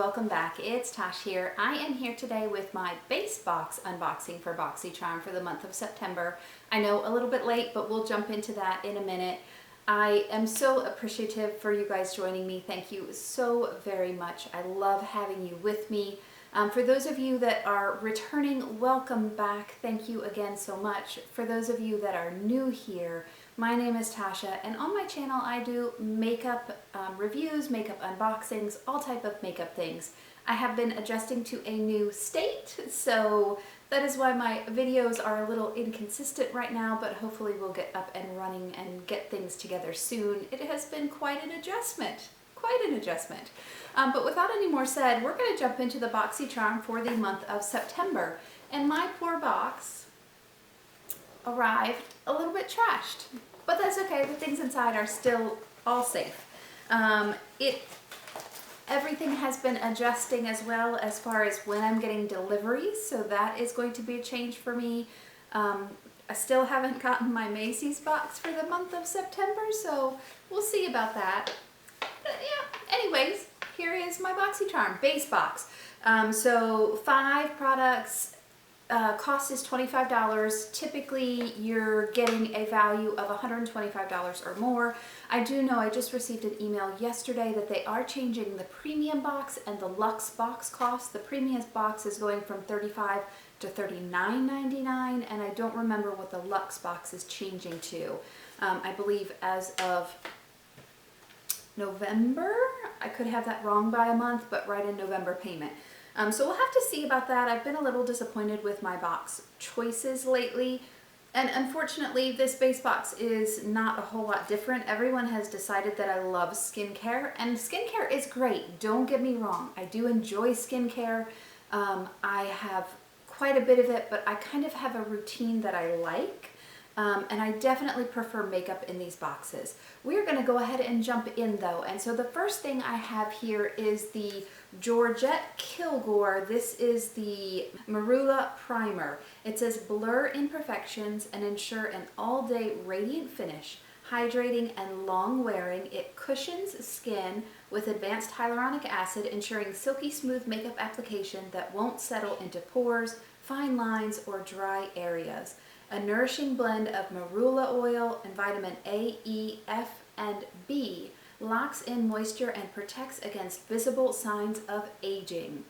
welcome back. It's Tosh here. I am here today with my base box unboxing for Boxycharm for the month of September. I know a little bit late, but we'll jump into that in a minute. I am so appreciative for you guys joining me. Thank you so very much. I love having you with me. For those of you that are returning, welcome back. Thank you again so much. For those of you that are new here, my name is Tasha, and on my channel I do makeup reviews, makeup unboxings, all type of makeup things. I have been adjusting to a new state, so that is why my videos are a little inconsistent right now, but hopefully we'll get up and running and get things together soon. It has been quite an adjustment. But without any more said, we're going to jump into the Boxycharm for the month of September. And my poor box arrived a little bit trashed, but that's okay. The things inside are still all safe. Everything has been adjusting as well as far as when I'm getting deliveries, so that is going to be a change for me. I still haven't gotten my Macy's box for the month of September, so we'll see about that. But yeah, anyways, here is my Boxycharm base box. So 5 products, cost is $25. Typically you're getting a value of $125 or more. I do know I just received an email yesterday that they are changing the premium box and the luxe box cost. The premium box is going from $35 to $39.99, and I don't remember what the luxe box is changing to. I believe as of November. I could have that wrong by a month, but right in November payment. So we'll have to see about that. I've been a little disappointed with my box choices lately, and unfortunately this base box is not a whole lot different. Everyone has decided that I love skincare, and skincare is great, don't get me wrong. I do enjoy skincare. I have quite a bit of it, but I kind of have a routine that I like. And I definitely prefer makeup in these boxes. We're going to go ahead and jump in though. And so the first thing I have here is the Georgette Kilgore. This is the Marula Primer. It says blur imperfections and ensure an all-day radiant finish. Hydrating and long wearing, it cushions skin with advanced hyaluronic acid, ensuring silky smooth makeup application that won't settle into pores, fine lines, or dry areas. A nourishing blend of marula oil and vitamin A, E, F, and B locks in moisture and protects against visible signs of aging.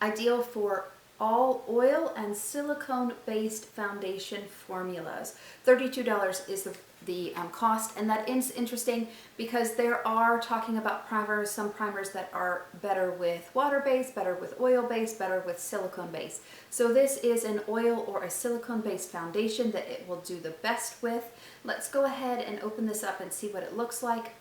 Ideal for all oil and silicone-based foundation formulas. $32 is the cost, and that is interesting because there are talking about primers, some primers that are better with water-based, better with oil-based, better with silicone-based. So this is an oil or a silicone-based foundation that it will do the best with. Let's go ahead and open this up and see what it looks like.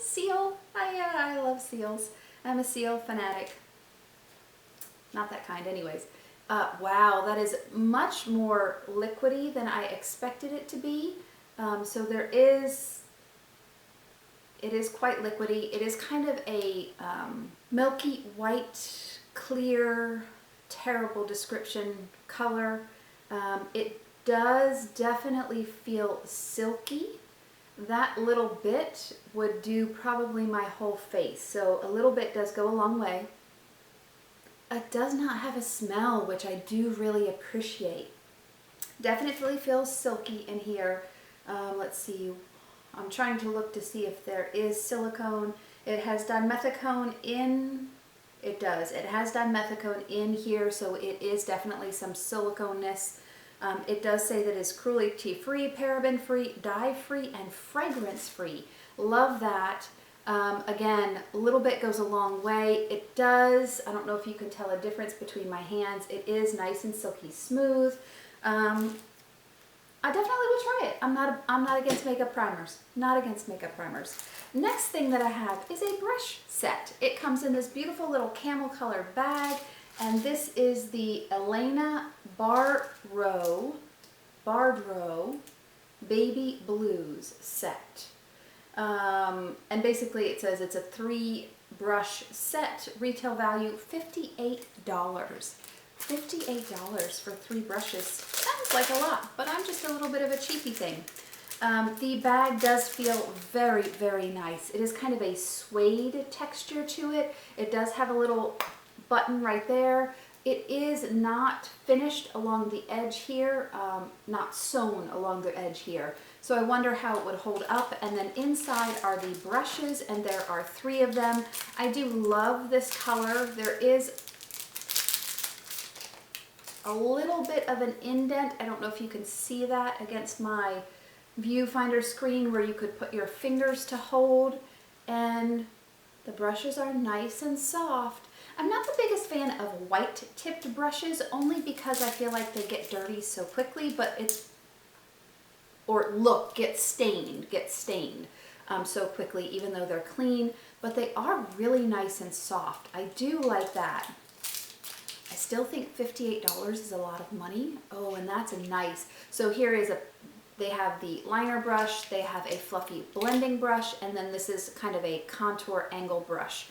Seal. I love seals. I'm a seal fanatic. Not that kind anyways. Wow, that is much more liquidy than I expected it to be. So it is quite liquidy. It is kind of a milky white, clear, terrible description color. It does definitely feel silky. That little bit would do probably my whole face. So a little bit does go a long way. It does not have a smell, which I do really appreciate. Definitely feels silky in here. Let's see. I'm trying to look to see if there is silicone. It has dimethicone in. It does. It has dimethicone in here, so it is definitely some silicone-ness. It does say that it's cruelty-free, paraben-free, dye-free, and fragrance-free. Love that. Again, a little bit goes a long way. It does, I don't know if you can tell a difference between my hands. It is nice and silky smooth. I definitely will try it. I'm not against makeup primers. Not against makeup primers. Next thing that I have is a brush set. It comes in this beautiful little camel colored bag, and this is the Elena Bardot Baby Blues set. And basically it says it's a 3 brush set, retail value $58. $58 for 3 brushes. Sounds like a lot, but I'm just a little bit of a cheapy thing. The bag does feel very, very nice. It is kind of a suede texture to it. It does have a little button right there. It is not finished along the edge here, not sewn along the edge here. So I wonder how it would hold up. And then inside are the brushes, and there are 3 of them. I do love this color. There is a little bit of an indent. I don't know if you can see that against my viewfinder screen where you could put your fingers to hold, and the brushes are nice and soft. I'm not the biggest fan of white tipped brushes only because I feel like they get dirty so quickly, but get stained so quickly even though they're clean, but they are really nice and soft. I do like that. I still think $58 is a lot of money. Oh, and that's a nice, so here is they have the liner brush, they have a fluffy blending brush, and then this is kind of a contour angle brush.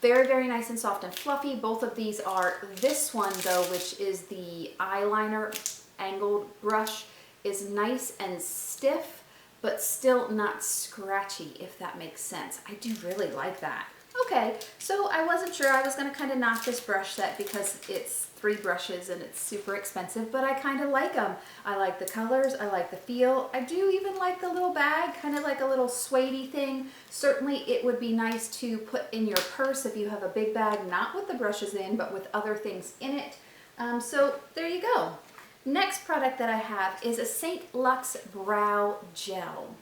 Very, very nice and soft and fluffy. Both of these are, this one though, which is the eyeliner angled brush, is nice and stiff, but still not scratchy, if that makes sense. I do really like that. Okay, so I wasn't sure. I was going to kind of knock this brush set because it's 3 brushes and it's super expensive, but I kind of like them. I like the colors, I like the feel. I do even like the little bag, kind of like a little suede-y thing. Certainly it would be nice to put in your purse if you have a big bag, not with the brushes in, but with other things in it. So there you go. Next product that I have is a St. Luxe Brow Gel.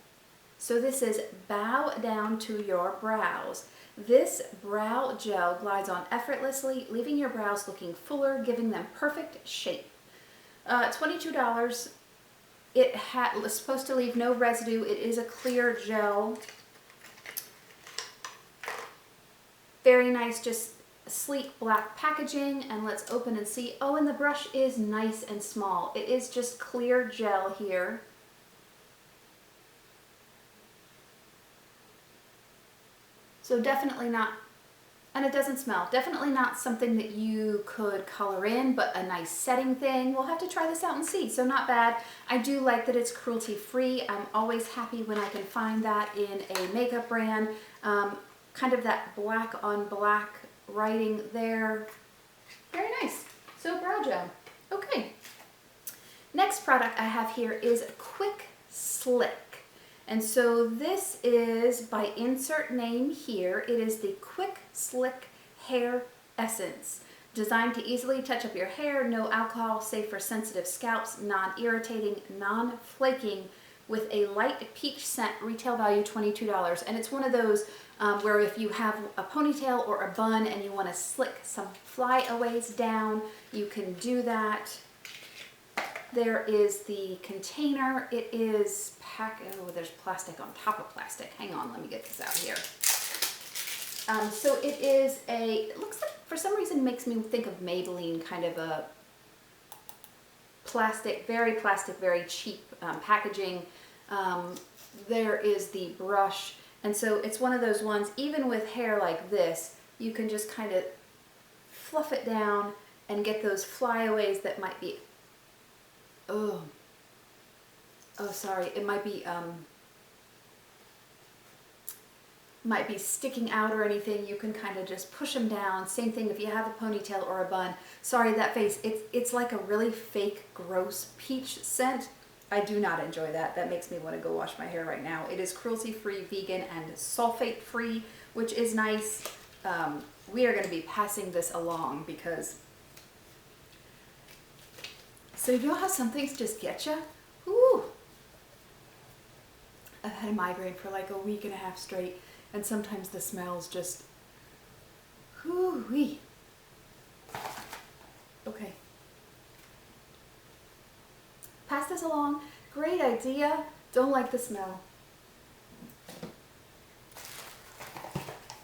So this is Bow Down to Your Brows. This brow gel glides on effortlessly, leaving your brows looking fuller, giving them perfect shape. $22. It was supposed to leave no residue. It is a clear gel. Very nice, just sleek black packaging. And let's open and see. Oh, and the brush is nice and small. It is just clear gel here. So definitely not, and it doesn't smell, definitely not something that you could color in, but a nice setting thing. We'll have to try this out and see. So not bad. I do like that it's cruelty free. I'm always happy when I can find that in a makeup brand. Kind of that black on black writing there. Very nice. So brow gel. Okay. Next product I have here is Quick Slick. And so this is by insert name here. It is the Quick Slick Hair Essence. Designed to easily touch up your hair, no alcohol, safe for sensitive scalps, non-irritating, non-flaking, with a light peach scent, retail value $22. And it's one of those where if you have a ponytail or a bun and you want to slick some flyaways down, you can do that. There is the container. It is oh, there's plastic on top of plastic. Hang on, let me get this out here. So it is it looks like, for some reason, makes me think of Maybelline, kind of a plastic, very cheap packaging. There is the brush. And so it's one of those ones, even with hair like this, you can just kind of fluff it down and get those flyaways that might be, oh sorry, it might be sticking out or anything. You can kind of just push them down. Same thing if you have a ponytail or a bun. Sorry, that face, it's like a really fake, gross peach scent. I do not enjoy that. That makes me want to go wash my hair right now. It is cruelty-free, vegan, and sulfate-free, which is nice. We are going to be passing this along because, so you know how some things just get you? Ooh. I've had a migraine for like a week and a half straight, and sometimes the smells just, whoo-wee. Okay. Pass this along. Great idea. Don't like the smell.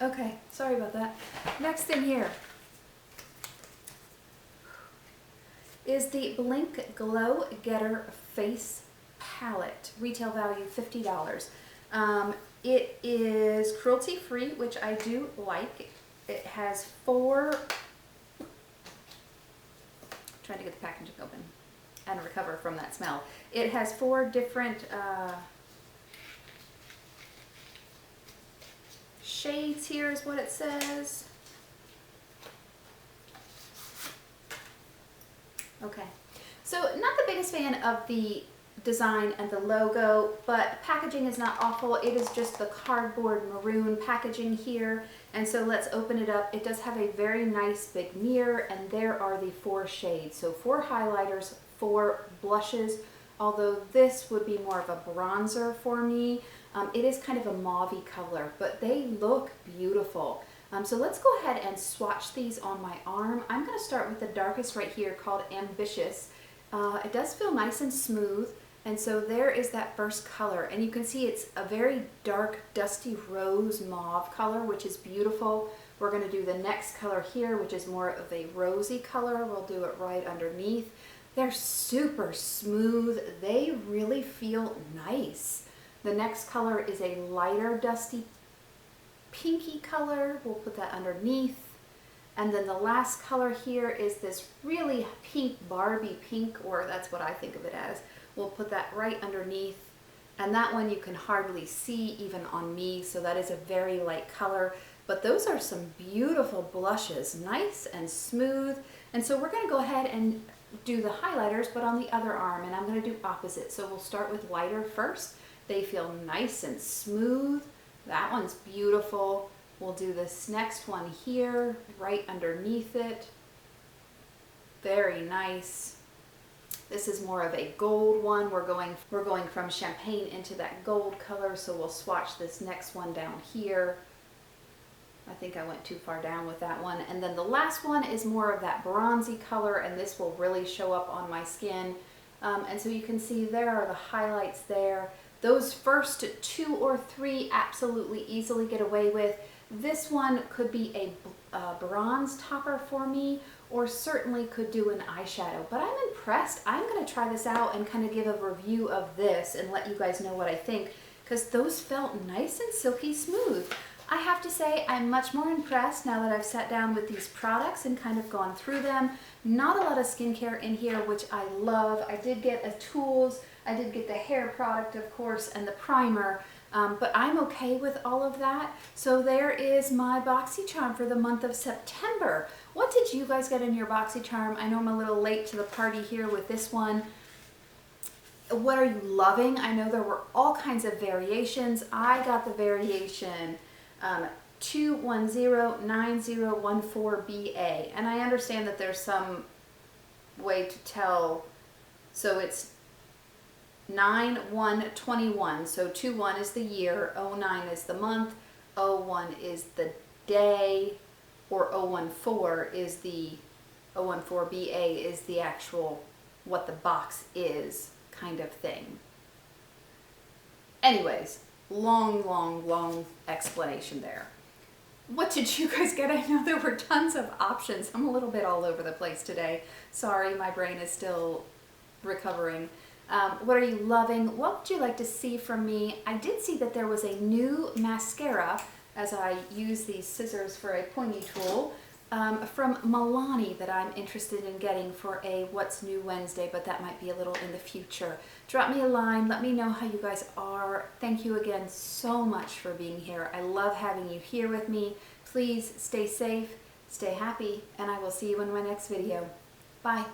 Okay, sorry about that. Next thing here is the Blink Glow Getter Face Palette. Retail value $50. It is cruelty-free, which I do like. It has 4, trying to get the packaging open. and recover from that smell. It has 4 different shades here is what it says. Okay, so not the biggest fan of the design and the logo, but packaging is not awful. It is just the cardboard maroon packaging here. And so let's open it up. It does have a very nice big mirror, and there are the 4 shades. So 4 highlighters, 4 blushes, although this would be more of a bronzer for me. It is kind of a mauve-y color, but they look beautiful. So let's go ahead and swatch these on my arm. I'm going to start with the darkest right here called Ambitious. It does feel nice and smooth. And so there is that first color, and you can see it's a very dark, dusty rose mauve color, which is beautiful. We're going to do the next color here, which is more of a rosy color. We'll do it right underneath. They're super smooth. They really feel nice. The next color is a lighter, dusty, pinky color. We'll put that underneath. And then the last color here is this really pink, Barbie pink, or that's what I think of it as. We'll put that right underneath, and that one you can hardly see even on me, so that is a very light color. But those are some beautiful blushes, nice and smooth. And so we're going to go ahead and do the highlighters, but on the other arm, and I'm going to do opposite. So we'll start with lighter first. They feel nice and smooth. That one's beautiful. We'll do this next one here, right underneath it. Very nice. This is more of a gold one. We're going from champagne into that gold color, so we'll swatch this next one down here. I think I went too far down with that one. And then the last one is more of that bronzy color, and this will really show up on my skin. And so you can see there are the highlights there. Those first 2 or 3 absolutely easily get away with. This one could be a bronze topper for me, or certainly could do an eyeshadow, but I'm impressed. I'm going to try this out and kind of give a review of this and let you guys know what I think, because those felt nice and silky smooth. I have to say I'm much more impressed now that I've sat down with these products and kind of gone through them. Not a lot of skincare in here, which I love. I did get a tools, I did get the hair product, of course, and the primer. But I'm okay with all of that. So there is my Boxycharm for the month of September. What did you guys get in your Boxycharm? I know I'm a little late to the party here with this one. What are you loving? I know there were all kinds of variations. I got the variation 2109014BA. And I understand that there's some way to tell. So it's 9/1/21, so 21 is the year, 09 is the month, 01 is the day, or 014 is the 014BA is the actual what the box is kind of thing. Anyways, long explanation there. What did you guys get? I know there were tons of options. I'm a little bit all over the place today. Sorry, my brain is still recovering. What are you loving? What would you like to see from me? I did see that there was a new mascara, as I use these scissors for a pointy tool, from Milani that I'm interested in getting for a What's New Wednesday, but that might be a little in the future. Drop me a line. Let me know how you guys are. Thank you again so much for being here. I love having you here with me. Please stay safe, stay happy, and I will see you in my next video. Bye.